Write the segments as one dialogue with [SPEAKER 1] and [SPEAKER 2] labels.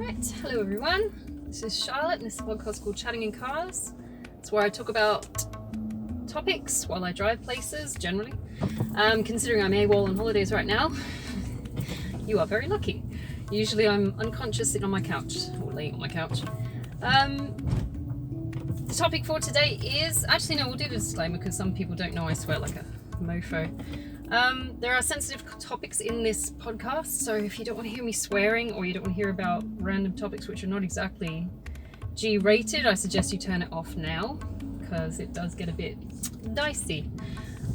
[SPEAKER 1] Right, hello everyone. This is Charlotte, and this is a podcast called Chatting in Cars. It's where I talk about topics while I drive places, generally. Considering I'm AWOL on holidays right now, you are very lucky. Usually I'm unconscious sitting on my couch, or laying on my couch. The topic for today is, actually no, we'll do the disclaimer because some people don't know I swear like a mofo. There are sensitive topics in this podcast, so if you don't want to hear me swearing or you don't want to hear about random topics which are not exactly G-rated, I suggest you turn it off now because it does get a bit dicey.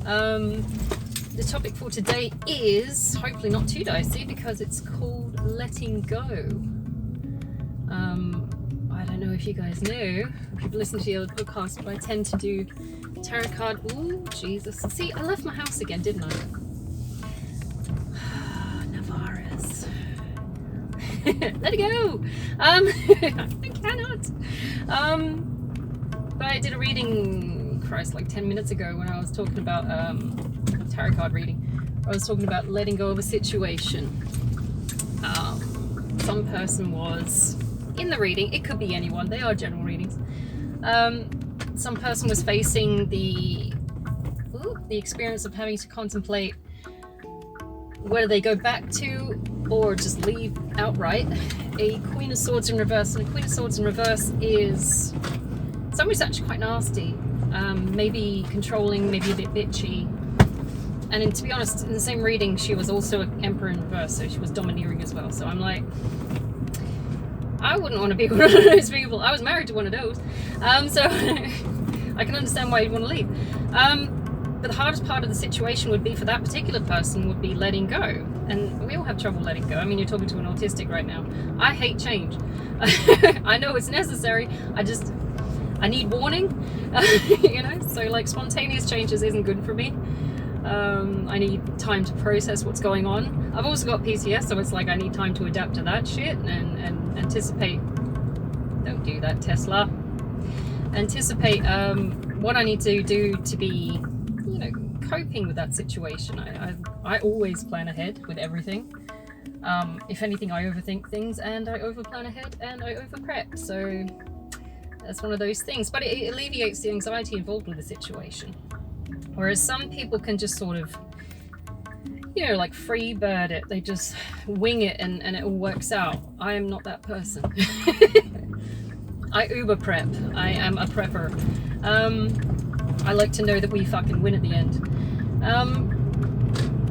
[SPEAKER 1] The topic for today is hopefully not too dicey because it's called letting go. I don't know if you guys know, if you've listened to the other podcast, but I tend to do tarot card. Ooh, Jesus. See, I left my house again, didn't I? Navarez. Let it go. I cannot. But I did a reading, Christ, like 10 minutes ago when I was talking about tarot card reading. I was talking about letting go of a situation. Some person was in the reading. It could be anyone. They are general readings. Some person was facing the experience of having to contemplate whether they go back to or just leave outright a Queen of Swords in reverse. And a Queen of Swords in reverse is somebody's actually quite nasty, maybe controlling, maybe a bit bitchy. And to be honest, in the same reading, she was also an Emperor in reverse, so she was domineering as well. So I'm like, I wouldn't want to be one of those people. I was married to one of those. So I can understand why you'd want to leave. But the hardest part of the situation would be for that particular person would be letting go. And we all have trouble letting go. I mean, you're talking to an autistic right now. I hate change. I know it's necessary. I need warning. So like spontaneous changes isn't good for me. I need time to process what's going on. I've also got PCS, so it's like I need time to adapt to that shit and anticipate. Don't do that, Tesla. Anticipate what I need to do to be, coping with that situation. I always plan ahead with everything. If anything, I overthink things and I overplan ahead and I overprep. So that's one of those things. But it alleviates the anxiety involved with the situation. Whereas some people can just sort of, like free bird it. They just wing it and it all works out. I am not that person. I uber prep. I am a prepper. I like to know that we fucking win at the end.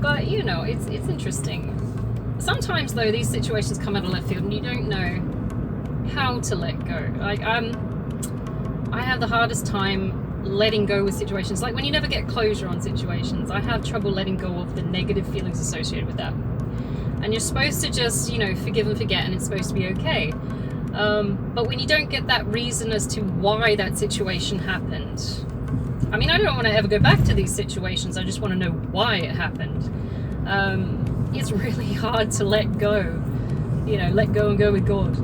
[SPEAKER 1] But it's interesting. Sometimes though, these situations come out of left field and you don't know how to let go. Like I have the hardest time letting go with situations, like when you never get closure on situations. I have trouble letting go of the negative feelings associated with that. And you're supposed to just, forgive and forget, and it's supposed to be okay. But when you don't get that reason as to why that situation happened, I mean, I don't want to ever go back to these situations. I just want to know why it happened. It's really hard to let go, let go and go with God.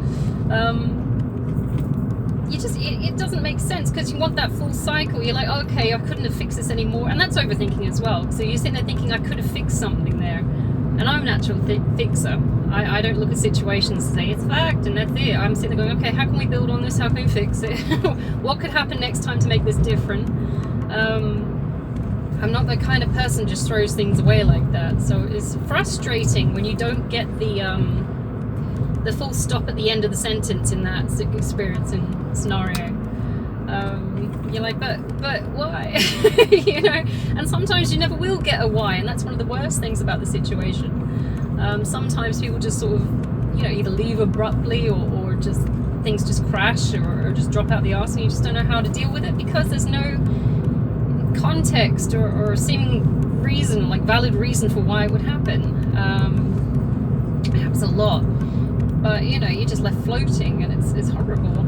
[SPEAKER 1] It doesn't make sense because you want that full cycle. You're like, okay, I couldn't have fixed this anymore. And that's overthinking as well. So you're sitting there thinking I could have fixed something there. And I'm a natural fixer. I don't look at situations and say it's fact and that's it. I'm sitting there going, okay, how can we build on this? How can we fix it? What could happen next time to make this different? I'm not the kind of person just throws things away like that. So it's frustrating when you don't get the full stop at the end of the sentence in that experience and scenario. You're like, but why? And sometimes you never will get a why, and that's one of the worst things about the situation. Sometimes people just sort of, either leave abruptly or just things just crash or just drop out the arse, and you just don't know how to deal with it because there's no context or seeming reason, like valid reason for why it would happen. It happens a lot. But you're just left floating, and it's horrible.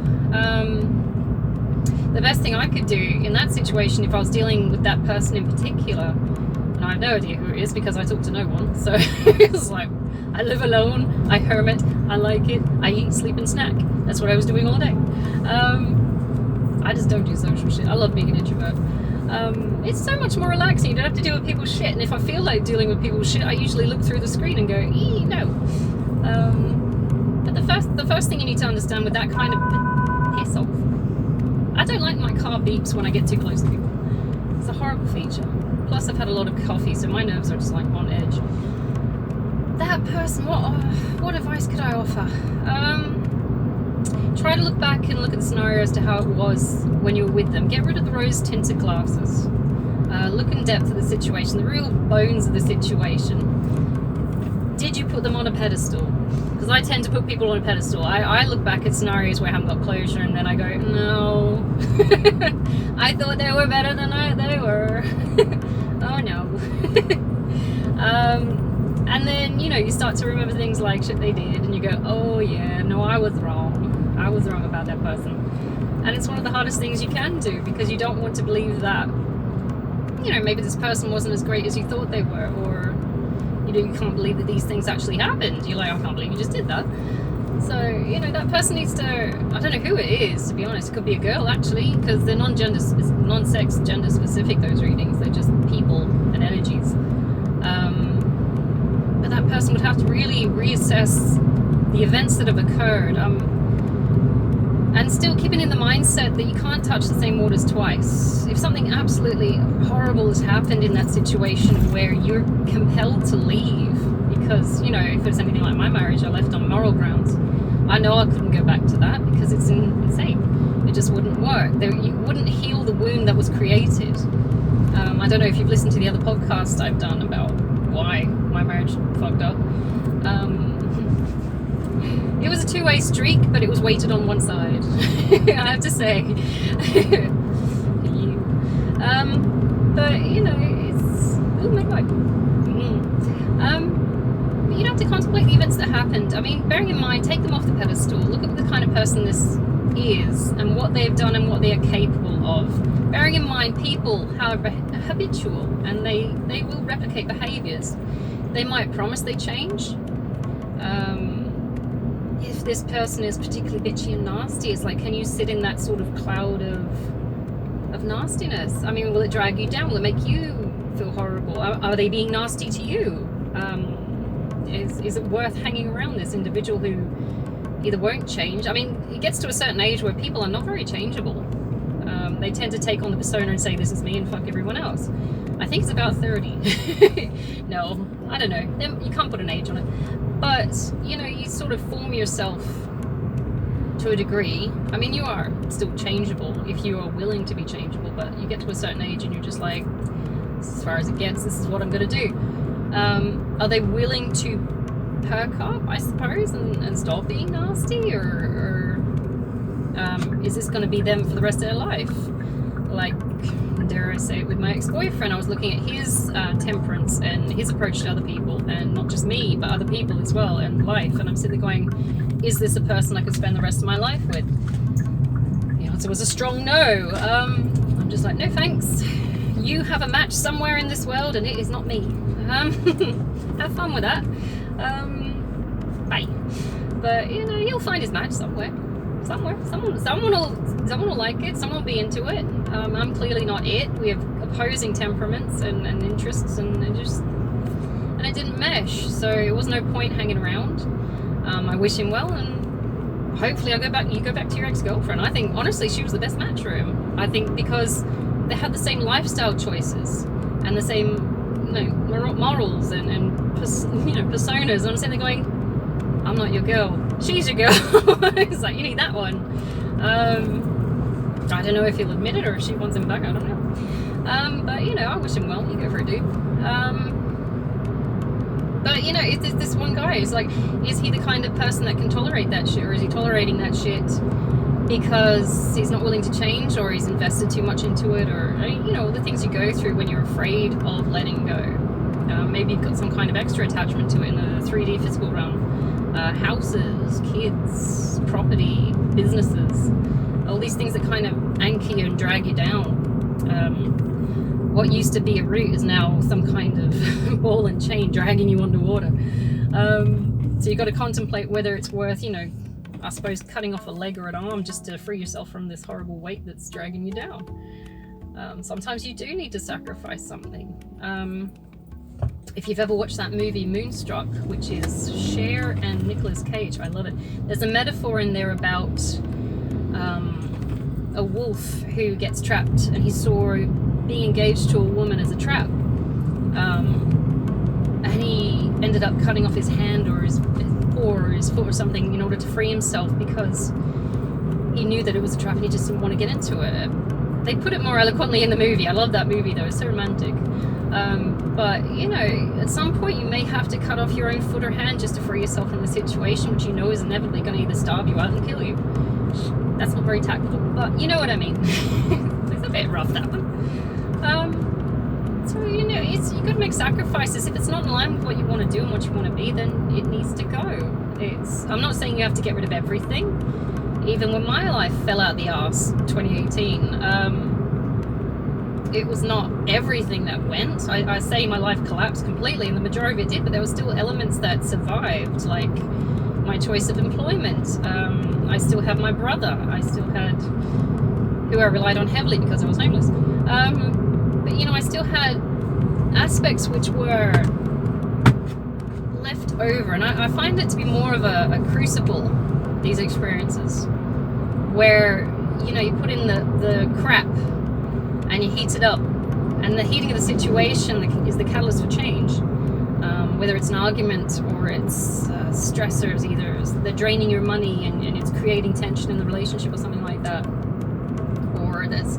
[SPEAKER 1] The best thing I could do in that situation, if I was dealing with that person in particular, and I have no idea who it is because I talk to no one, so it's like I live alone, I hermit, I like it, I eat, sleep, and snack. That's what I was doing all day. I just don't do social shit. I love being an introvert. It's so much more relaxing. You don't have to deal with people's shit, and if I feel like dealing with people's shit, I usually look through the screen and go, no. But the the first thing you need to understand with that kind of piss off. I don't like my car beeps when I get too close to people. It's a horrible feature. Plus, I've had a lot of coffee, so my nerves are just like on edge. That person, what advice could I offer? Try to look back and look at the scenario as to how it was when you were with them. Get rid of the rose-tinted glasses. Look in depth at the situation, the real bones of the situation. Did you put them on a pedestal? Because I tend to put people on a pedestal. I look back at scenarios where I haven't got closure, and then I go, no. I thought they were better than they were. Oh no. And then, you know, you start to remember things like shit they did, and you go, oh yeah, no, I was wrong. I was wrong about that person. And it's one of the hardest things you can do, because you don't want to believe that, you know, maybe this person wasn't as great as you thought they were, or, you know, you can't believe that these things actually happened. You're like, I can't believe you just did that. So, you know, that person needs to, I don't know who it is, to be honest. It could be a girl, actually, because they're non-sex, gender specific, those readings. They're just people and energies. But that person would have to really reassess the events that have occurred, and still keeping in the mindset that you can't touch the same waters twice. If something absolutely horrible has happened in that situation where you're compelled to leave, because, you know, if it's anything like my marriage, I left on moral grounds. I know I couldn't go back to that because it's insane. It just wouldn't work. You wouldn't heal the wound that was created. I don't know if you've listened to the other podcast I've done about why my marriage fucked up. It was a two-way streak, but it was weighted on one side. I have to say. But, you know, it's... Oh my god. But you'd have to contemplate the events that happened. I mean, bearing in mind, take them off the pedestal. Look at the kind of person this is, and what they've done and what they are capable of. Bearing in mind, people are habitual, and they will replicate behaviours. They might promise they change. If this person is particularly bitchy and nasty, it's like, can you sit in that sort of cloud of nastiness? I mean, will it drag you down? Will it make you feel horrible? Are they being nasty to you? Is it worth hanging around this individual who either won't change? I mean, it gets to a certain age where people are not very changeable. They tend to take on the persona and say, this is me, and fuck everyone else. I think it's about 30. No, I don't know. You can't put an age on it. But, you know, you sort of form yourself to a degree. I mean, you are still changeable if you are willing to be changeable, but you get to a certain age and you're just like, as far as it gets, this is what I'm going to do. Are they willing to perk up, I suppose, and stop being nasty? Or is this going to be them for the rest of their life? Like, dare I say it, with my ex-boyfriend, I was looking at his temperance and his approach to other people, and not just me, but other people as well, and life. And I'm sitting there going, is this a person I could spend the rest of my life with? The answer was a strong no. I'm just like, no thanks. You have a match somewhere in this world, and it is not me. Have fun with that. Bye. But, you know, you'll find his match somewhere. Someone will like it. Someone will be into it. I'm clearly not it. We have opposing temperaments and interests, and it didn't mesh. So it was no point hanging around. I wish him well, and hopefully you go back to your ex-girlfriend. I think honestly she was the best match for him. I think because they had the same lifestyle choices and the same, you know, morals and personas. And I'm sitting there going, I'm not your girl. She's your girl. It's like, you need that one. I don't know if he'll admit it or if she wants him back. I don't know. But, you know, I wish him well. You go for it, dude. But, you know, it's this one guy. It's like, is he the kind of person that can tolerate that shit? Or is he tolerating that shit because he's not willing to change, or he's invested too much into it? Or, you know, all the things you go through when you're afraid of letting go. Maybe you've got some kind of extra attachment to it in the 3D physical realm. Houses, kids, property, businesses, all these things that kind of anchor you and drag you down. What used to be a root is now some kind of ball and chain dragging you underwater. So you've got to contemplate whether it's worth, you know, I suppose cutting off a leg or an arm just to free yourself from this horrible weight that's dragging you down. Sometimes you do need to sacrifice something. if you've ever watched that movie Moonstruck, which is Cher and Nicolas Cage, I love it. There's a metaphor in there about a wolf who gets trapped, and he saw being engaged to a woman as a trap. And he ended up cutting off his hand or his paw or his foot or something in order to free himself, because he knew that it was a trap and he just didn't want to get into it. They put it more eloquently in the movie. I love that movie though, it's so romantic. But you know, at some point you may have to cut off your own foot or hand just to free yourself from the situation, which you know is inevitably going to either starve you out and kill you. That's not very tactful, but you know what I mean. It's a bit rough, that one. So you know, you got to make sacrifices. If it's not in line with what you want to do and what you want to be, then it needs to go. I'm not saying you have to get rid of everything. Even when my life fell out the arse, 2018, it was not everything that went. I say my life collapsed completely, and the majority of it did, but there were still elements that survived, like my choice of employment. I still have my brother. I still had, who I relied on heavily because I was homeless. But you know, I still had aspects which were left over, and I find it to be more of a crucible, these experiences, where you know, you put in the crap and you heat it up, and the heating of the situation is the catalyst for change. Whether it's an argument or it's stressors, either they're draining your money and it's creating tension in the relationship or something like that, or there's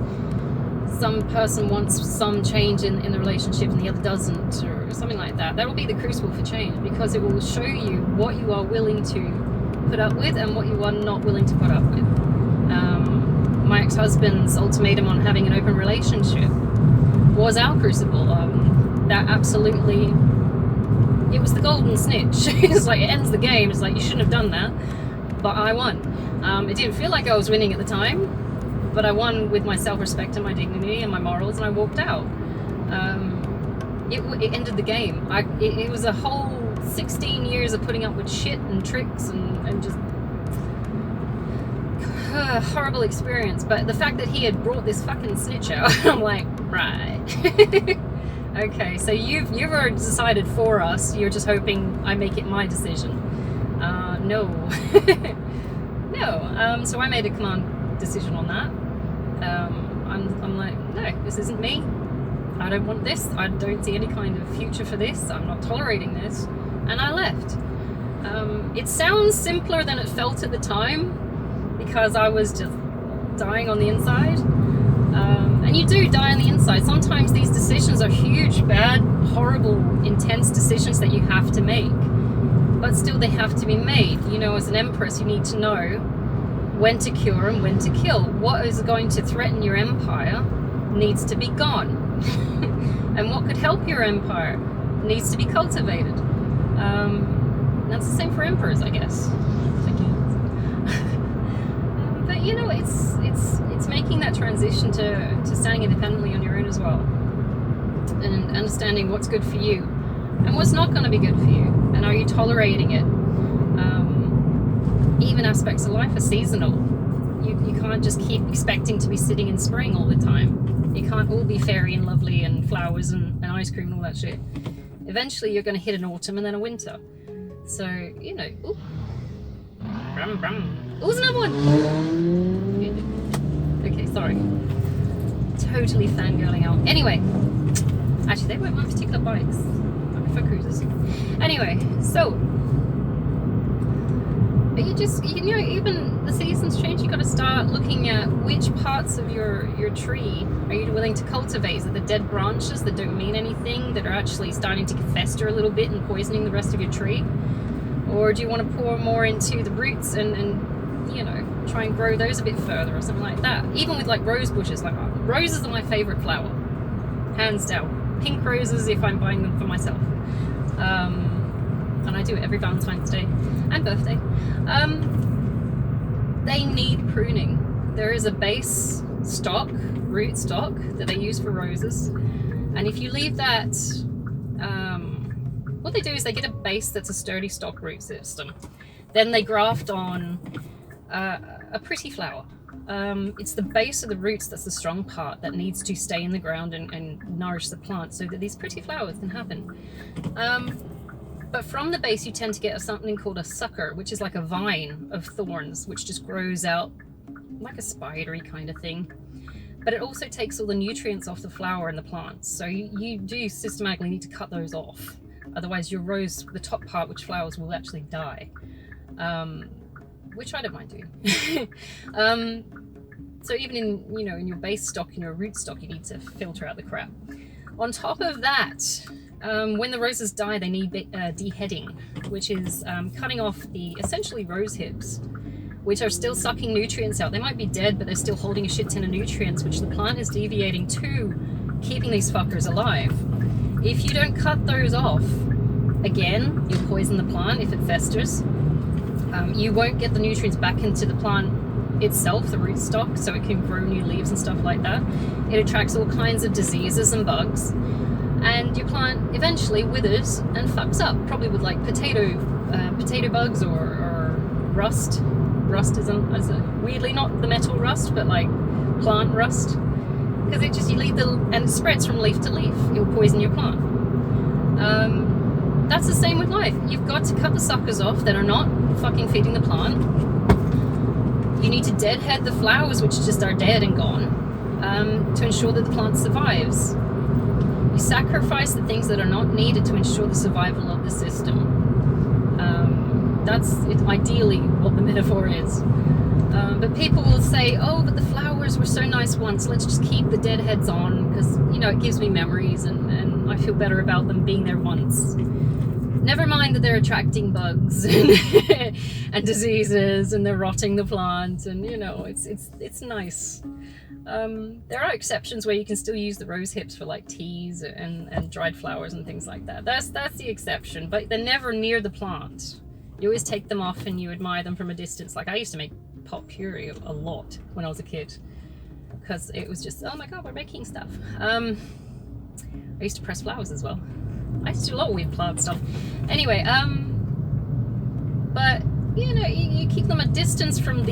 [SPEAKER 1] some person wants some change in the relationship and the other doesn't, or something like that. That will be the crucible for change, because it will show you what you are willing to put up with and what you are not willing to put up with. My ex-husband's ultimatum on having an open relationship was our crucible. That absolutely, it was the golden snitch. It's like, it ends the game. It's like, you shouldn't have done that, but I won. It didn't feel like I was winning at the time, but I won with my self-respect and my dignity and my morals, and I walked out. It ended the game. It was a whole 16 years of putting up with shit and tricks and just horrible experience. But the fact that he had brought this fucking snitch out, I'm like, right. Okay, so you've already decided for us. You're just hoping I make it my decision. No. No. So I made a command decision on that. I'm like, no, this isn't me. I don't want this. I don't see any kind of future for this. I'm not tolerating this. And I left. It sounds simpler than it felt at the time, because I was just dying on the inside. And you do die on the inside. Sometimes these decisions are huge, bad, horrible, intense decisions that you have to make. But still, they have to be made. You know, as an empress, you need to know when to cure and when to kill. What is going to threaten your empire needs to be gone. And what could help your empire needs to be cultivated. That's the same for emperors, I guess. But you know, it's making that transition to standing independently on your own as well, and understanding what's good for you and what's not going to be good for you, and are you tolerating it. Even aspects of life are seasonal. You can't just keep expecting to be sitting in spring all the time. You can't all be fairy and lovely and flowers and ice cream and all that shit. Eventually you're going to hit an autumn and then a winter. So, you know, ooh. Brum, brum. Oh, there's another one! Okay, sorry. Totally fangirling out. Anyway, actually they weren't my particular bikes. I prefer cruisers. Anyway, so, but you know, even the seasons change. You got to start looking at which parts of your tree are you willing to cultivate. Is it the dead branches that don't mean anything, that are actually starting to fester a little bit and poisoning the rest of your tree? Or do you want to pour more into the roots and you know, try and grow those a bit further or something like that? Even with like rose bushes, like roses are my favorite flower, hands down. Pink roses if I'm buying them for myself. And I do it every Valentine's Day and birthday. They need pruning. There is a base stock, root stock, that they use for roses, and if you leave that, what they do is they get a base that's a sturdy stock root system. Then they graft on a pretty flower, It's the base of the roots that's the strong part that needs to stay in the ground and nourish the plant so that these pretty flowers can happen. But from the base you tend to get something called a sucker, which is like a vine of thorns which just grows out like a spidery kind of thing. But it also takes all the nutrients off the flower and the plants, so you do systematically need to cut those off, otherwise your rose, the top part which flowers, will actually die, which I don't mind doing. So even in, you know, in your base stock, in your root stock, you need to filter out the crap. On top of that, when the roses die, they need deheading, which is cutting off the essentially rose hips, which are still sucking nutrients out. They might be dead, but they're still holding a shit ton of nutrients, which the plant is deviating to, keeping these fuckers alive. If you don't cut those off, again, you'll poison the plant if it festers. You won't get the nutrients back into the plant itself, the rootstock, so it can grow new leaves and stuff like that. It attracts all kinds of diseases and bugs, and your plant eventually withers and fucks up, probably with like potato bugs or rust. Rust is weirdly not the metal rust, but like plant rust, because it just, you leave and it spreads from leaf to leaf. It'll poison your plant. That's the same with life. You've got to cut the suckers off that are not fucking feeding the plant. You need to deadhead the flowers which just are dead and gone, to ensure that the plant survives. You sacrifice the things that are not needed to ensure the survival of the system. That's ideally what the metaphor is. But people will say, oh, but the flowers were so nice once, let's just keep the dead heads on, because, you know, it gives me memories and I feel better about them being there once. Never mind that they're attracting bugs and diseases, and they're rotting the plant, and, you know, it's nice. There are exceptions where you can still use the rose hips for like teas and dried flowers and things like that. That's the exception, but they're never near the plant. You always take them off and you admire them from a distance. Like I used to make pot puree a lot when I was a kid, because it was just, oh my god, we're making stuff. I used to press flowers as well. I used to do a lot of weird plant stuff. Anyway, but you know, you keep them a distance from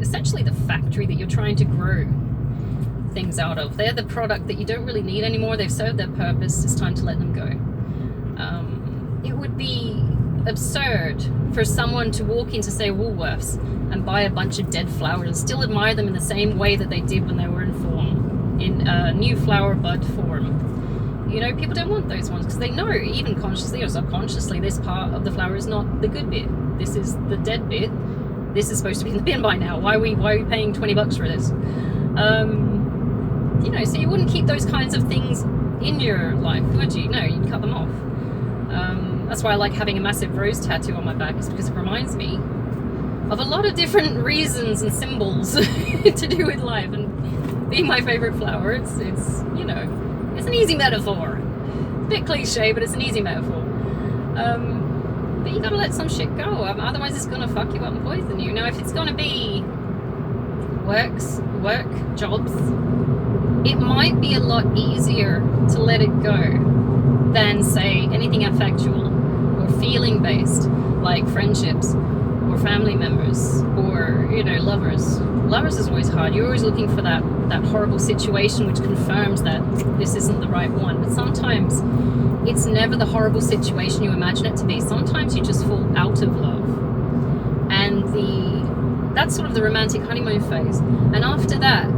[SPEAKER 1] essentially the factory that you're trying to grow things out of. They're the product that you don't really need anymore. They've served their purpose. It's time to let them go. It would be absurd for someone to walk into, say, Woolworths and buy a bunch of dead flowers and still admire them in the same way that they did when they were in form, in new flower bud form. You know, people don't want those ones because they know, even consciously or subconsciously, this part of the flower is not the good bit. This is the dead bit. This is supposed to be in the bin by now. Why are we paying $20 for this? You know, so you wouldn't keep those kinds of things in your life, would you? No, you'd cut them off. That's why I like having a massive rose tattoo on my back, is because it reminds me of a lot of different reasons and symbols to do with life, and being my favorite flower, it's you know, it's an easy metaphor. A bit cliche, but it's an easy metaphor. But you gotta let some shit go, otherwise it's gonna fuck you up and poison you. Now, if it's gonna be work, jobs, it might be a lot easier to let it go than, say, anything affectual or feeling based, like friendships or family members or, you know, lovers. Lovers is always hard. You're always looking for that horrible situation which confirms that this isn't the right one. But sometimes it's never the horrible situation you imagine it to be. Sometimes you just fall out of love, and that's sort of the romantic honeymoon phase. And after that,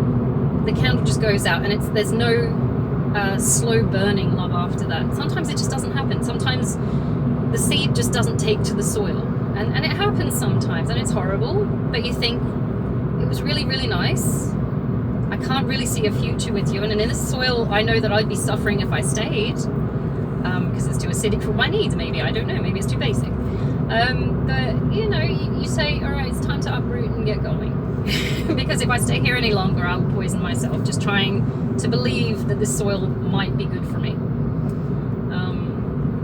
[SPEAKER 1] the candle just goes out, and there's no slow burning love after that. Sometimes it just doesn't happen. Sometimes the seed just doesn't take to the soil, and it happens sometimes, and it's horrible, but you think, it was really, really nice. I can't really see a future with you, and in this soil I know that I'd be suffering if I stayed, because it's too acidic for my needs, maybe, I don't know, maybe it's too basic. But you know, you say, all right, it's time to uproot and get going. Because if I stay here any longer, I'll poison myself, just trying to believe that this soil might be good for me.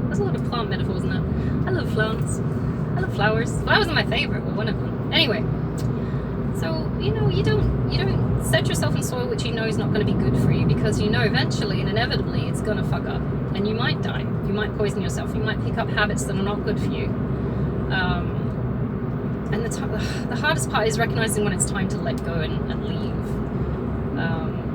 [SPEAKER 1] There's a lot of plant metaphors in that. I love plants. I love flowers. Flowers are my favorite, well, one of them. Anyway, so you know, you don't set yourself in soil which you know is not going to be good for you, because you know eventually and inevitably it's going to fuck up, and you might die. You might poison yourself. You might pick up habits that are not good for you. And the the hardest part is recognizing when it's time to let go and leave.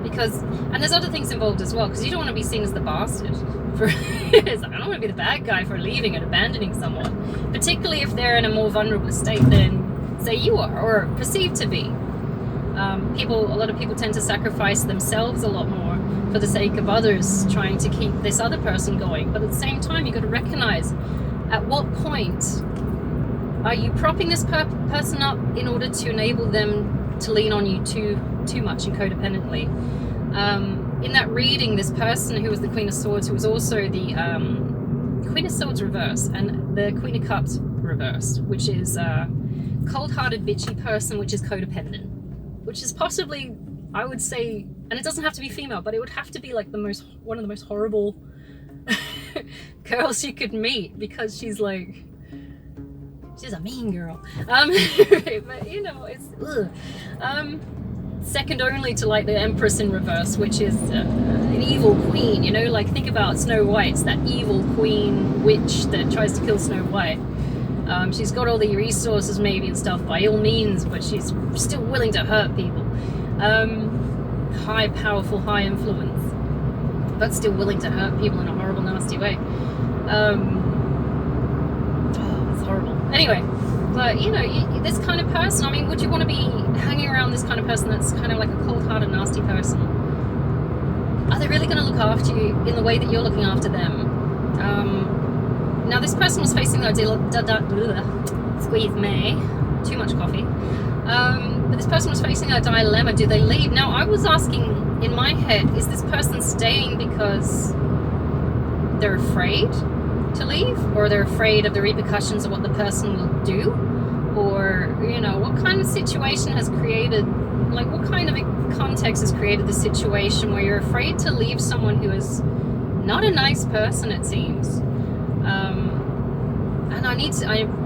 [SPEAKER 1] Because, and there's other things involved as well, because you don't want to be seen as the bastard. I don't want to be the bad guy for leaving and abandoning someone, particularly if they're in a more vulnerable state than, say, you are, or perceived to be. A lot of people tend to sacrifice themselves a lot more for the sake of others, trying to keep this other person going. But at the same time, you've got to recognize at what point are you propping this person up in order to enable them to lean on you too much and codependently. In that reading, this person who was the Queen of Swords, who was also the Queen of Swords reversed and the Queen of Cups reversed, which is a cold-hearted, bitchy person, which is codependent, which is possibly, I would say, and it doesn't have to be female, but it would have to be like one of the most horrible girls you could meet, because she's a mean girl. But you know, it's second only to like the Empress in reverse, which is an evil queen. You know, like think about Snow White. It's that evil queen witch that tries to kill Snow White. She's got all the resources maybe and stuff by all means, but she's still willing to hurt people. High powerful, high influence, but still willing to hurt people in a horrible, nasty way. It's horrible. Anyway, but you know, this kind of person, I mean, would you want to be hanging around this kind of person that's kind of like a cold-hearted, nasty person? Are they really going to look after you in the way that you're looking after them? Now, this person was facing the squeeze me, too much coffee. But this person was facing a dilemma. Do they leave? Now, I was asking in my head, is this person staying because they're afraid to leave, or they're afraid of the repercussions of what the person will do? Or, you know, what kind of situation has created, like what kind of a context has created the situation where you're afraid to leave someone who is not a nice person, it seems. And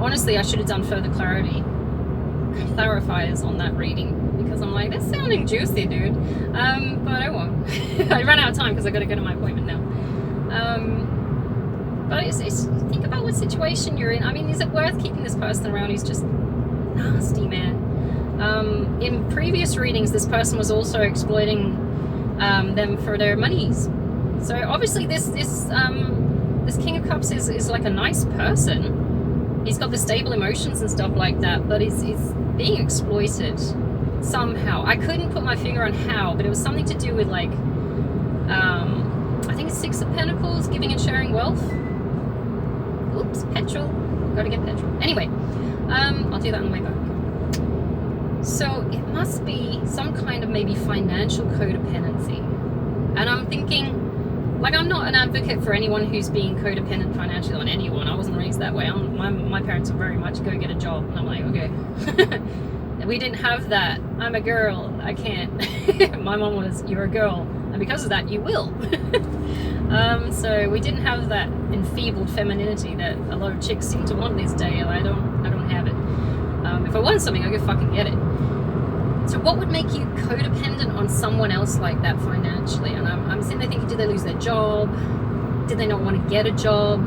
[SPEAKER 1] honestly, I should have done further clarifiers on that reading, because I'm like, that's sounding juicy, dude. But I won't. I ran out of time because I got to go to my appointment now. But it's think about what situation you're in. I mean, is it worth keeping this person around who's just nasty, man? In previous readings, this person was also exploiting them for their monies. So obviously this King of Cups is like a nice person. He's got the stable emotions and stuff like that, but he's being exploited somehow. I couldn't put my finger on how, but it was something to do with like, I think it's Six of Pentacles, giving and sharing wealth. Oops, petrol. Gotta get petrol. Anyway, I'll do that on the way back. So it must be some kind of maybe financial codependency. And I'm thinking, like, I'm not an advocate for anyone who's being codependent financially on anyone. I wasn't raised that way. My parents were very much go get a job. And I'm like, okay. We didn't have that. I'm a girl. I can't. My mom was, you're a girl. And because of that, you will. So we didn't have that enfeebled femininity that a lot of chicks seem to want these days. I don't have it. If I want something, I go fucking get it. So what would make you codependent on someone else like that financially? And I'm sitting there thinking, did they lose their job? Did they not want to get a job?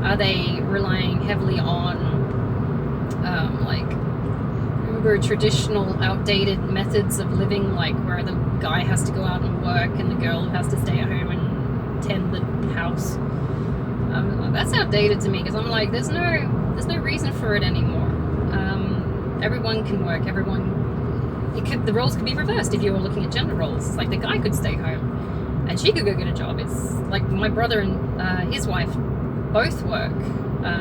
[SPEAKER 1] Are they relying heavily on like uber traditional, outdated methods of living, like where the guy has to go out and work and the girl has to stay at home and tend the house? That's outdated to me, because I'm like, there's no reason for it anymore. Everyone can work. The roles could be reversed if you were looking at gender roles. It's like the guy could stay home and she could go get a job. It's like my brother and his wife both work.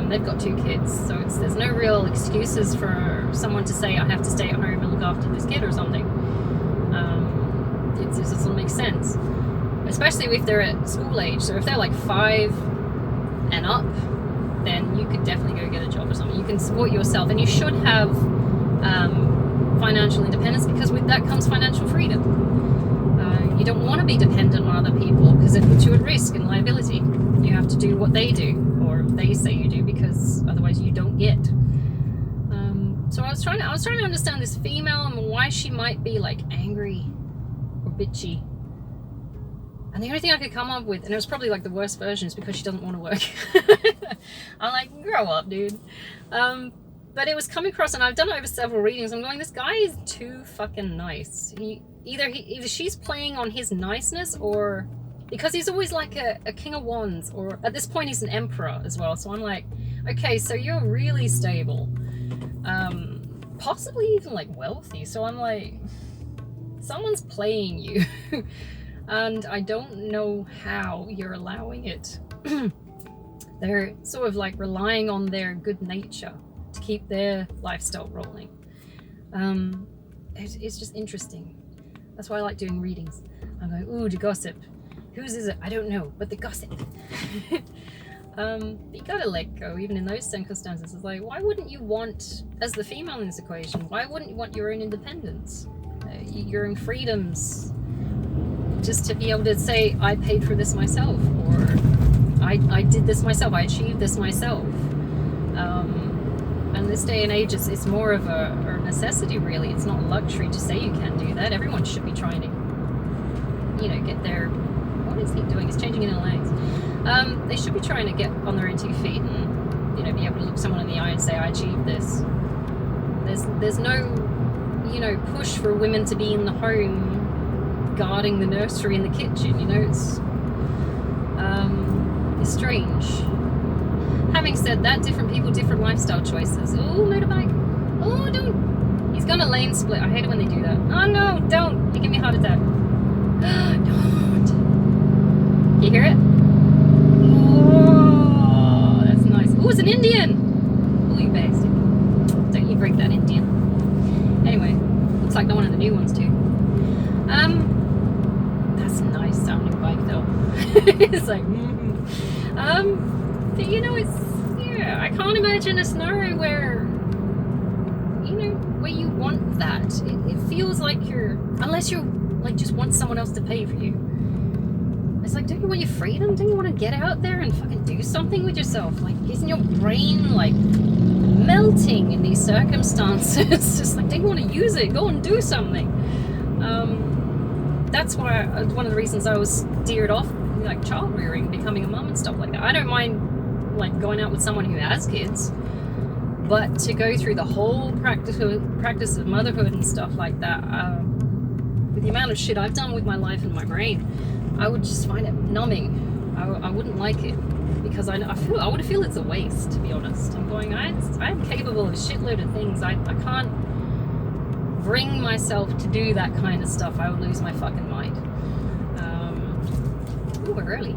[SPEAKER 1] They've got 2 kids, so there's no real excuses for someone to say, I have to stay at home and look after this kid or something. It just doesn't make sense, especially if they're at school age. So if they're like 5 and up, then you could definitely go get a job or something. You can support yourself, and you should have financial independence, because with that comes financial freedom. You don't want to be dependent on other people, because it puts you at risk and liability. You have to do what they do, or they say you do, because otherwise you don't get. So I was trying to understand this female and why she might be like angry or bitchy. And the only thing I could come up with, and it was probably like the worst version, is because she doesn't want to work. I'm like, grow up, dude. But But it was coming across, and I've done it over several readings. I'm going, this guy is too fucking nice. Either she's playing on his niceness, or because he's always like a king of wands, or at this point he's an emperor as well. So I'm like, okay, so you're really stable, possibly even like wealthy. So I'm like, someone's playing you, and I don't know how you're allowing it. They're sort of like relying on their good nature to keep their lifestyle rolling. It's just interesting. That's why I like doing readings. I'm going, ooh, the gossip. Whose is it? I don't know, but the gossip. You gotta let go, even in those circumstances. It's like, why wouldn't you want, as the female in this equation, why wouldn't you want your own independence? Your own freedoms. Just to be able to say, I paid for this myself, or I did this myself, I achieved this myself. And this day and age, it's more of a necessity, really. It's not a luxury to say you can do that. Everyone should be trying to, you know, get their... What is he doing? He's changing in legs. They should be trying to get on their own 2 feet and, you know, be able to look someone in the eye and say, I achieved this. There's no, you know, push for women to be in the home guarding the nursery and the kitchen, you know. It's strange. Having said that, different people, different lifestyle choices. Oh, motorbike. Oh, don't. He's gonna lane split. I hate it when they do that. Oh no, don't. You give me a heart attack. Don't. Can you hear it? Oh, that's nice. Oh, it's an Indian. Oh, you bastard. Don't you break that Indian. Anyway, looks like one of the new ones too. That's a nice sounding bike though. It's like, but you know, yeah, I can't imagine a scenario where, you know, where you want that. It feels like unless you're like just want someone else to pay for you. It's like, don't you want your freedom? Don't you want to get out there and fucking do something with yourself? Like, isn't your brain like melting in these circumstances? It's just like, don't you want to use it? Go and do something. That's why one of the reasons I was steered off like child rearing, becoming a mum and stuff like that. I don't mind like going out with someone who has kids, but to go through the whole practice of motherhood and stuff like that, with the amount of shit I've done with my life and my brain, I would just find it numbing. I wouldn't like it, because I would feel it's a waste, to be honest. I'm going, I'm capable of a shitload of things. I can't bring myself to do that kind of stuff. I would lose my fucking mind. Ooh, we're early.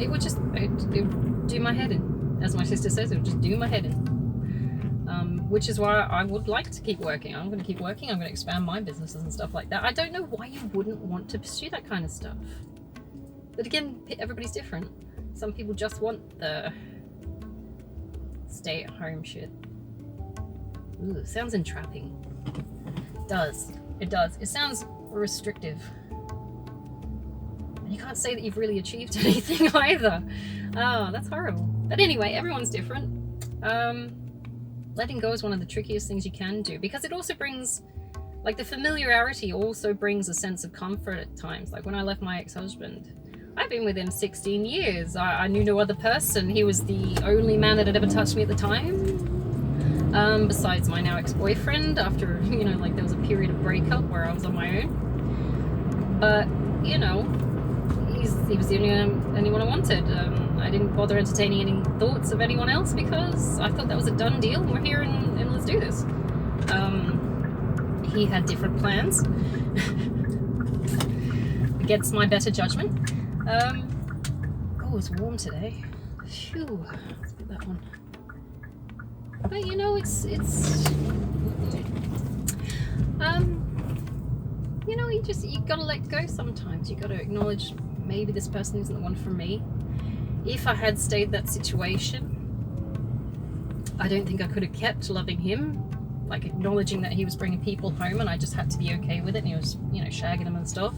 [SPEAKER 1] It would do my head in. As my sister says, it would just do my head in. Which is why I would like to keep working. I'm going to keep working. I'm going to expand my businesses and stuff like that. I don't know why you wouldn't want to pursue that kind of stuff. But again, everybody's different. Some people just want the stay-at-home shit. Ooh, sounds entrapping. It does. It does. It sounds restrictive. And you can't say that you've really achieved anything either. Oh, that's horrible. But anyway, everyone's different. Letting go is one of the trickiest things you can do, because it also brings, like, the familiarity also brings a sense of comfort at times. Like when I left my ex-husband, I've been with him 16 years. I knew no other person. He was the only man that had ever touched me at the time. Besides my now ex-boyfriend, after, you know, like there was a period of breakup where I was on my own. But, you know, he was the only one I wanted. I didn't bother entertaining any thoughts of anyone else, because I thought that was a done deal. We're here and let's do this. He had different plans against my better judgment. Oh, it's warm today. Phew, let's put that one. But you know, it's you know, you gotta let go sometimes. You gotta acknowledge, maybe this person isn't the one for me. If I had stayed that situation, I don't think I could have kept loving him, like acknowledging that he was bringing people home and I just had to be okay with it, and he was, you know, shagging them and stuff.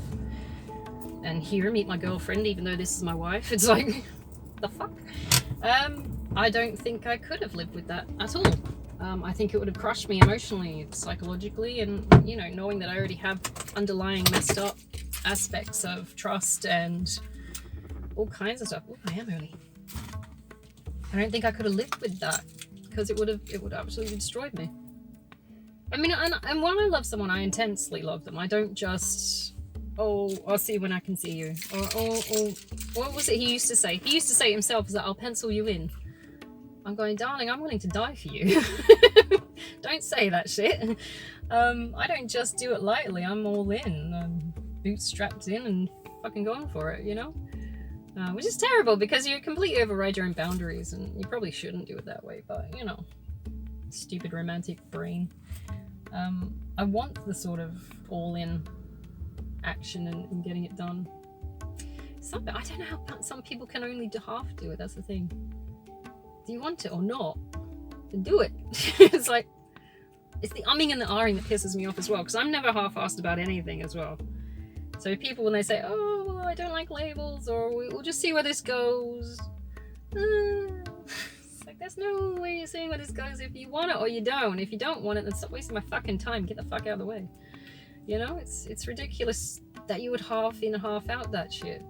[SPEAKER 1] And here, meet my girlfriend, even though this is my wife. It's like, the fuck? I don't think I could have lived with that at all. I think it would have crushed me emotionally, psychologically, and, you know, knowing that I already have underlying messed up aspects of trust and all kinds of stuff. Oh, I am early. I don't think I could have lived with that, because it would have absolutely destroyed me. I mean, and when I love someone, I intensely love them. I don't just, oh, I'll see you when I can see you, or oh, what was it he used to say? He used to say himself, is that I'll pencil you in. I'm going, darling, I'm willing to die for you. Don't say that shit. I don't just do it lightly. I'm all in. I'm bootstrapped in and fucking going for it, you know? Which is terrible because you completely override your own boundaries, and you probably shouldn't do it that way, but, you know, stupid romantic brain. I want the sort of all-in action and getting it done. I don't know how some people can only half do it, that's the thing. Do you want it or not? Then do it. It's like, it's the umming and the ahhing that pisses me off as well, because I'm never half-assed about anything as well. So people, when they say, oh, well, I don't like labels, or we'll just see where this goes. It's like, there's no way you're seeing where this goes. If you want it or you don't. If you don't want it, then stop wasting my fucking time. Get the fuck out of the way. You know, it's ridiculous that you would half in, half out that shit.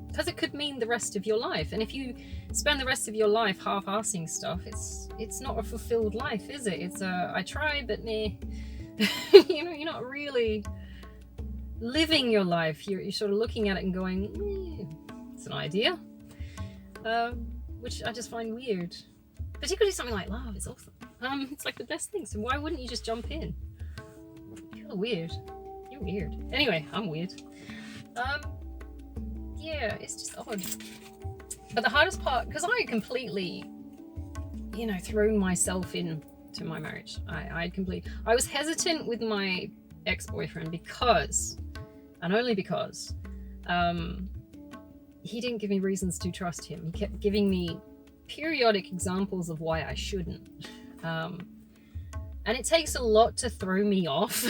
[SPEAKER 1] Because it could mean the rest of your life. And if you spend the rest of your life half-assing stuff, it's not a fulfilled life, is it? It's I tried, but meh. You know, you're not really living your life. You're sort of looking at it and going, it's an idea. Which I just find weird. Particularly something like love, it's awesome. It's like the best thing. So why wouldn't you just jump in? You're weird. You're weird. Anyway, I'm weird. Yeah, it's just odd. But the hardest part, because I completely, you know, thrown myself into my marriage. I was hesitant with my ex-boyfriend because, and only because, he didn't give me reasons to trust him. He kept giving me periodic examples of why I shouldn't. And it takes a lot to throw me off.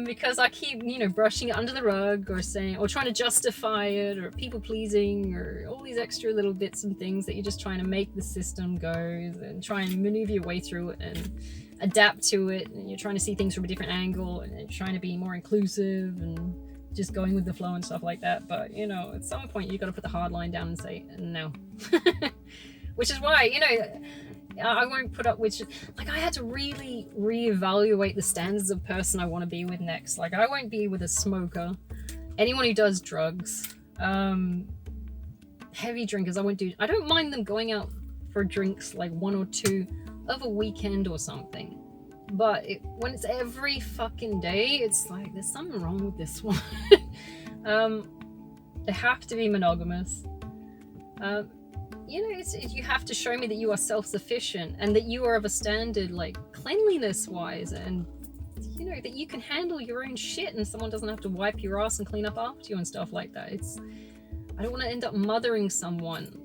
[SPEAKER 1] Because I keep, you know, brushing it under the rug or saying, or trying to justify it, or people pleasing, or all these extra little bits and things that you're just trying to make the system go and try and maneuver your way through it and adapt to it. And you're trying to see things from a different angle, and you're trying to be more inclusive and just going with the flow and stuff like that. But, you know, at some point you got to put the hard line down and say no. Which is why, you know, I won't put up with, like, I had to really reevaluate the standards of person I want to be with next. Like, I won't be with a smoker, anyone who does drugs, heavy drinkers. I don't mind them going out for drinks, like 1 or 2 of a weekend or something. But when it's every fucking day, it's like, there's something wrong with this one. They have to be monogamous. You know, you have to show me that you are self-sufficient and that you are of a standard, like, cleanliness-wise, and, you know, that you can handle your own shit and someone doesn't have to wipe your ass and clean up after you and stuff like that. I don't want to end up mothering someone.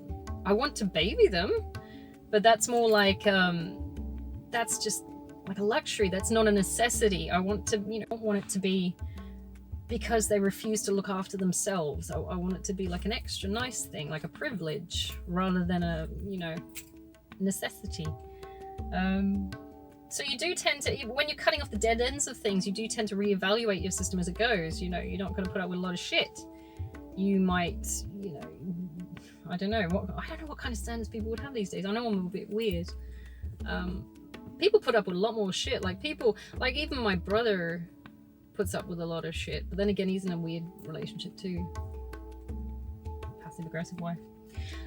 [SPEAKER 1] I want to baby them, but that's more like, that's just like a luxury. That's not a necessity. I want to, you know, I don't want it to be because they refuse to look after themselves. I want it to be like an extra nice thing, like a privilege, rather than a, you know, necessity. So you do tend to, when you're cutting off the dead ends of things, you do tend to reevaluate your system as it goes. You know, you're not going to put up with a lot of shit. You might, you know, I don't know what kind of standards people would have these days. I know I'm a bit weird. People put up with a lot more shit. Like, people, like, even my brother puts up with a lot of shit, but then again, he's in a weird relationship too. Passive aggressive wife.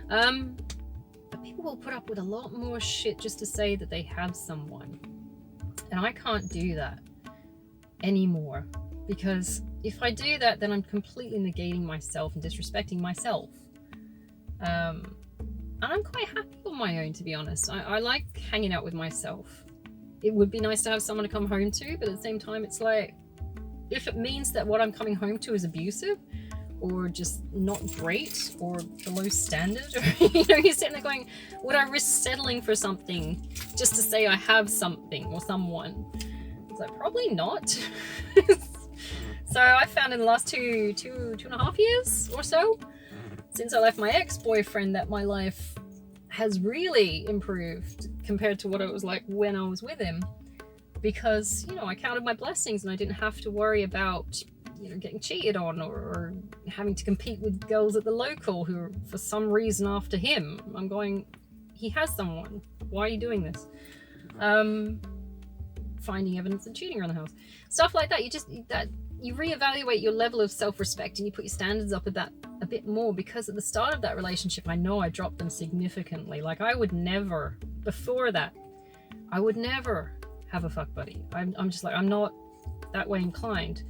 [SPEAKER 1] But people will put up with a lot more shit just to say that they have someone, and I can't do that anymore, because if I do that, then I'm completely negating myself and disrespecting myself. And I'm quite happy on my own, to be honest. I like hanging out with myself. It would be nice to have someone to come home to, but at the same time, it's like, if it means that what I'm coming home to is abusive, or just not great, or below standard, or, you know, you're sitting there going, would I risk settling for something just to say I have something or someone? It's like, probably not. So I found in the last two and a half years or so, since I left my ex-boyfriend, that my life has really improved compared to what it was like when I was with him. Because, you know, I counted my blessings and I didn't have to worry about, you know, getting cheated on, or having to compete with girls at the local who are, for some reason, after him. I'm going, he has someone. Why are you doing this? Finding evidence of cheating around the house, stuff like that. You reevaluate your level of self-respect, and you put your standards up a bit more, because at the start of that relationship, I know I dropped them significantly. Like, I would never, before that, I would never have a fuck buddy. I'm just like, I'm not that way inclined,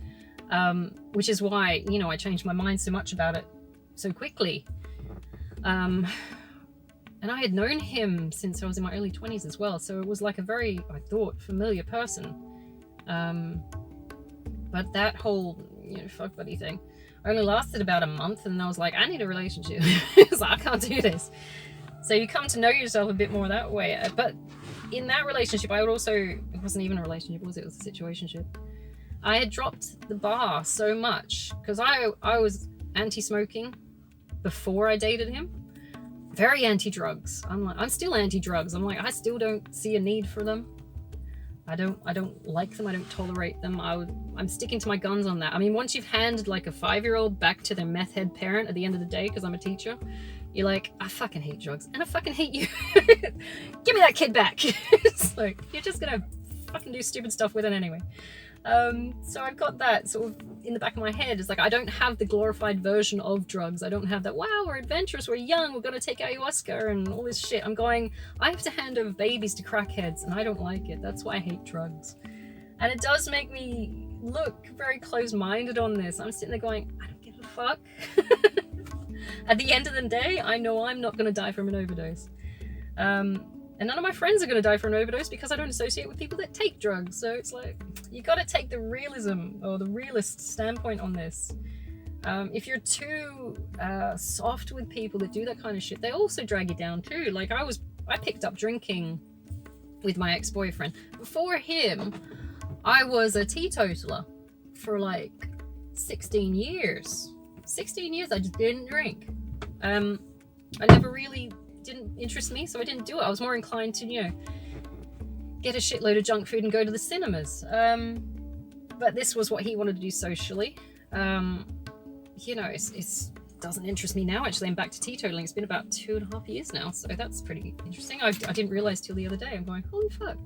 [SPEAKER 1] which is why, you know, I changed my mind so much about it so quickly. And I had known him since I was in my early 20s as well, so it was like a very, I thought, familiar person. But that whole, you know, fuck buddy thing only lasted about a month, and I was like, I need a relationship. So I can't do this. So you come to know yourself a bit more that way. But in that relationship, I would also, it wasn't even a relationship, was it? It was a situationship. I had dropped the bar so much, because I was anti-smoking before I dated him. Very anti-drugs. I'm still anti-drugs. I'm like, I still don't see a need for them. I don't like them. I don't tolerate them. I'm sticking to my guns on that. I mean, once you've handed like a 5-year-old back to their meth head parent at the end of the day, because I'm a teacher, you're like, I fucking hate drugs, and I fucking hate you. Give me that kid back. It's like, you're just gonna fucking do stupid stuff with it anyway. So I've got that sort of in the back of my head. It's like, I don't have the glorified version of drugs. I don't have that, wow, we're adventurous, we're young, we're gonna take ayahuasca and all this shit. I'm going, I have to hand over babies to crackheads, and I don't like it. That's why I hate drugs. And it does make me look very close-minded on this. I'm sitting there going, I don't give a fuck. At the end of the day, I know I'm not gonna die from an overdose. And none of my friends are going to die from an overdose, because I don't associate with people that take drugs. So it's like, you got to take the realism, or the realist standpoint on this. If you're too soft with people that do that kind of shit, they also drag you down too. Like, I picked up drinking with my ex-boyfriend. Before him, I was a teetotaler for like 16 years. 16 years I just didn't drink. I never really didn't interest me, so I didn't do it. I was more inclined to, you know, get a shitload of junk food and go to the cinemas. But this was what he wanted to do socially. You know, it doesn't interest me now. Actually, I'm back to teetotaling. It's been about 2.5 years now, so that's pretty interesting. I didn't realize till the other day. I'm going, holy fuck.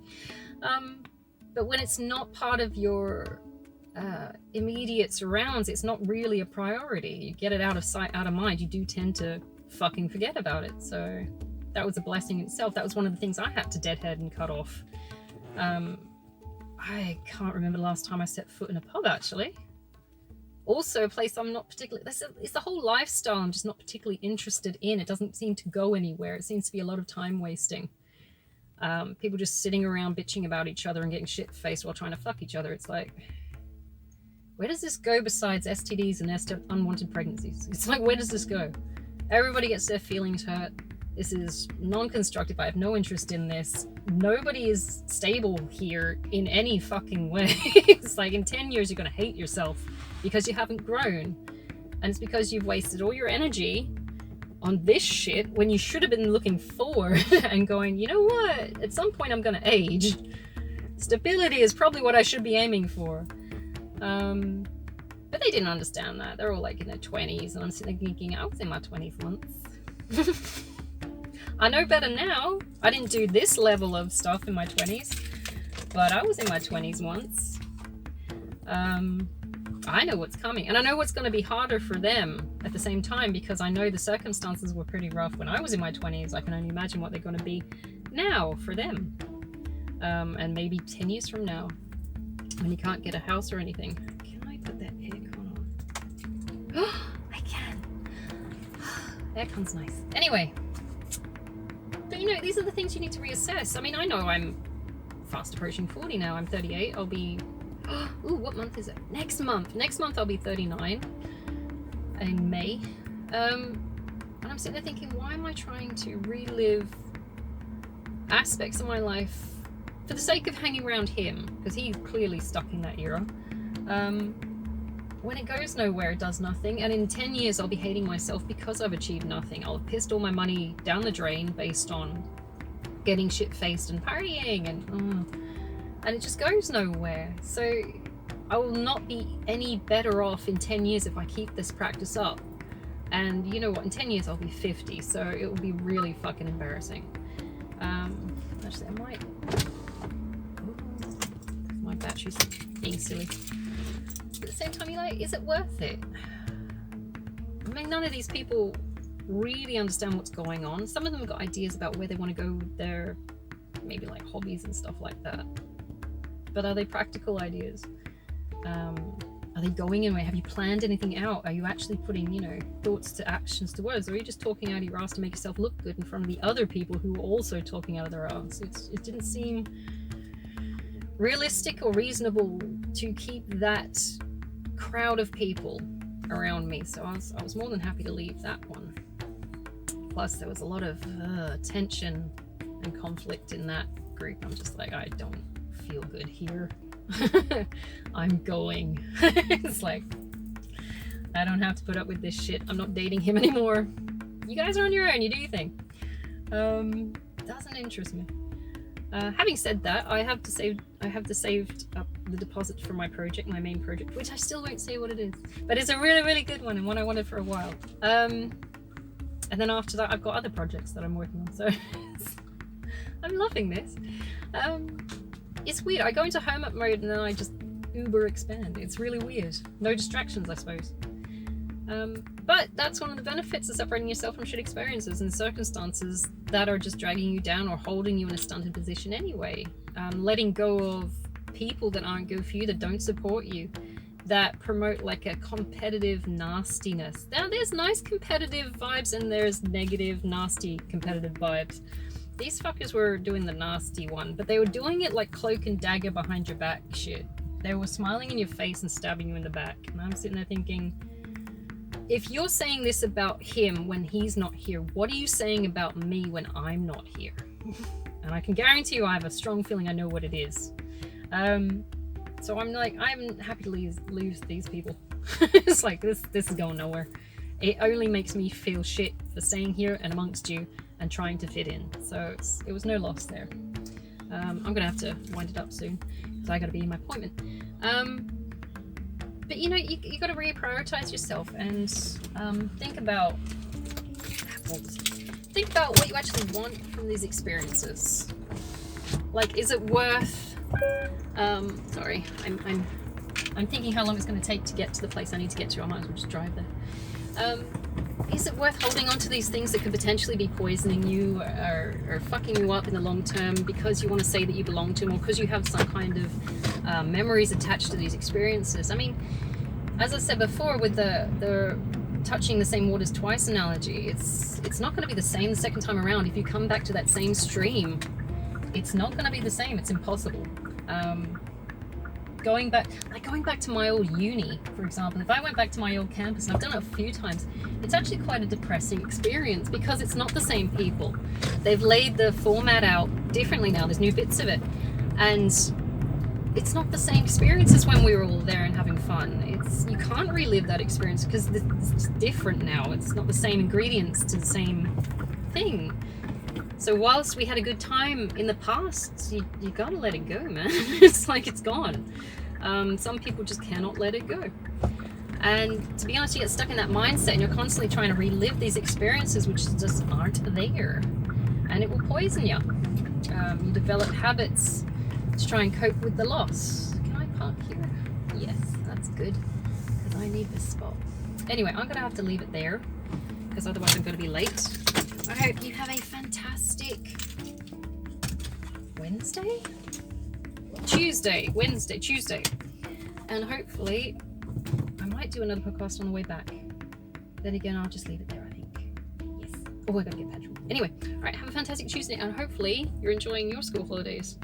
[SPEAKER 1] But when it's not part of your immediate surrounds, it's not really a priority. You get it out of sight, out of mind. You do tend to fucking forget about it. So that was a blessing in itself. That was one of the things I had to deadhead and cut off. I can't remember the last time I set foot in a pub, actually. Also a place I'm not particularly, it's the whole lifestyle I'm just not particularly interested in. It doesn't seem to go anywhere. It seems to be a lot of time wasting. People just sitting around bitching about each other and getting shit-faced while trying to fuck each other. It's like, where does this go besides STDs and unwanted pregnancies? It's like, where does this go? Everybody gets their feelings hurt. This is non-constructive. I have no interest in this. Nobody is stable here in any fucking way. It's like, in 10 years, you're going to hate yourself because you haven't grown. And it's because you've wasted all your energy on this shit when you should have been looking forward and going, you know what? At some point, I'm going to age. Stability is probably what I should be aiming for. But they didn't understand that. They're all like in their 20s, and I'm sitting there thinking, I was in my 20s once. I know better now. I didn't do this level of stuff in my 20s, but I was in my 20s once. I know what's coming, and I know what's going to be harder for them at the same time, because I know the circumstances were pretty rough when I was in my 20s. I can only imagine what they're going to be now for them. And maybe 10 years from now, when you can't get a house or anything. Can I put that aircon on? Oh, I can. Aircon's nice. Anyway, but you know, these are the things you need to reassess. I mean, I know I'm fast approaching 40 now. I'm 38. I'll be, ooh, what month is it? Next month I'll be 39 in May. And I'm sitting there thinking, why am I trying to relive aspects of my life for the sake of hanging around him? Because he's clearly stuck in that era. When it goes nowhere, it does nothing. And in 10 years, I'll be hating myself because I've achieved nothing. I'll have pissed all my money down the drain based on getting shit-faced and partying, and it just goes nowhere. So I will not be any better off in 10 years if I keep this practice up. And you know what? In 10 years, I'll be 50. So it will be really fucking embarrassing. Actually, I might. Ooh, my battery's being silly. But at the same time, you're like, is it worth it? I mean, none of these people really understand what's going on. Some of them have got ideas about where they want to go with their maybe like hobbies and stuff like that. But are they practical ideas? Are they going anywhere? Have you planned anything out? Are you actually putting, you know, thoughts to actions to words? Or are you just talking out of your ass to make yourself look good in front of the other people who are also talking out of their ass? It didn't seem realistic or reasonable to keep that crowd of people around me. So I was more than happy to leave that one. Plus, there was a lot of tension and conflict in that group. I'm just like, I don't feel good here. I'm going. It's like, I don't have to put up with this shit. I'm not dating him anymore. You guys are on your own. You do your thing. Doesn't interest me. Having said that, I have to saved up the deposit for my project, my main project, which I still won't say what it is, but it's a really, really good one and one I wanted for a while. And then after that, I've got other projects that I'm working on. So I'm loving this. It's weird. I go into hermit mode and then I just uber expand. It's really weird. No distractions, I suppose. But that's one of the benefits of separating yourself from shit experiences and circumstances that are just dragging you down or holding you in a stunted position anyway. Letting go of people that aren't good for you, that don't support you, that promote like a competitive nastiness. Now, there's nice competitive vibes and there's negative, nasty competitive vibes. These fuckers were doing the nasty one, but they were doing it like cloak and dagger behind your back shit. They were smiling in your face and stabbing you in the back. And I'm sitting there thinking, if you're saying this about him when he's not here, what are you saying about me when I'm not here? And I can guarantee you I have a strong feeling I know what it is. So I'm like, I'm happy to lose these people. It's like, this is going nowhere. It only makes me feel shit for staying here and amongst you and trying to fit in. So it was no loss there. I'm gonna have to wind it up soon because I gotta be in my appointment. But you know, you gotta reprioritize yourself and think about what you actually want from these experiences. Like, is it worth? Sorry, I'm thinking how long it's going to take to get to the place I need to get to. I might as well just drive there. Is it worth holding on to these things that could potentially be poisoning you or fucking you up in the long term because you want to say that you belong to them or because you have some kind of memories attached to these experiences? I mean, as I said before, with the touching the same waters twice analogy, it's not going to be the same the second time around. If you come back to that same stream, it's not going to be the same. It's impossible. Going back to my old uni, for example, if I went back to my old campus, and I've done it a few times, it's actually quite a depressing experience because it's not the same people. They've laid the format out differently now. There's new bits of it. And it's not the same experience as when we were all there and having fun. You can't relive that experience because it's different now. It's not the same ingredients to the same thing. So whilst we had a good time in the past, you gotta let it go, man. It's like it's gone. Some people just cannot let it go. And to be honest, you get stuck in that mindset and you're constantly trying to relive these experiences which just aren't there. And it will poison you. You develop habits to try and cope with the loss. Can I park here? Yes, that's good. Because I need this spot. Anyway, I'm going to have to leave it there. Because otherwise I'm going to be late. I hope you have a fantastic Tuesday. And hopefully I might do another podcast on the way back. Then again, I'll just leave it there, I think. Yes. Oh, we're going to get petrol. Anyway, all right, have a fantastic Tuesday and hopefully you're enjoying your school holidays.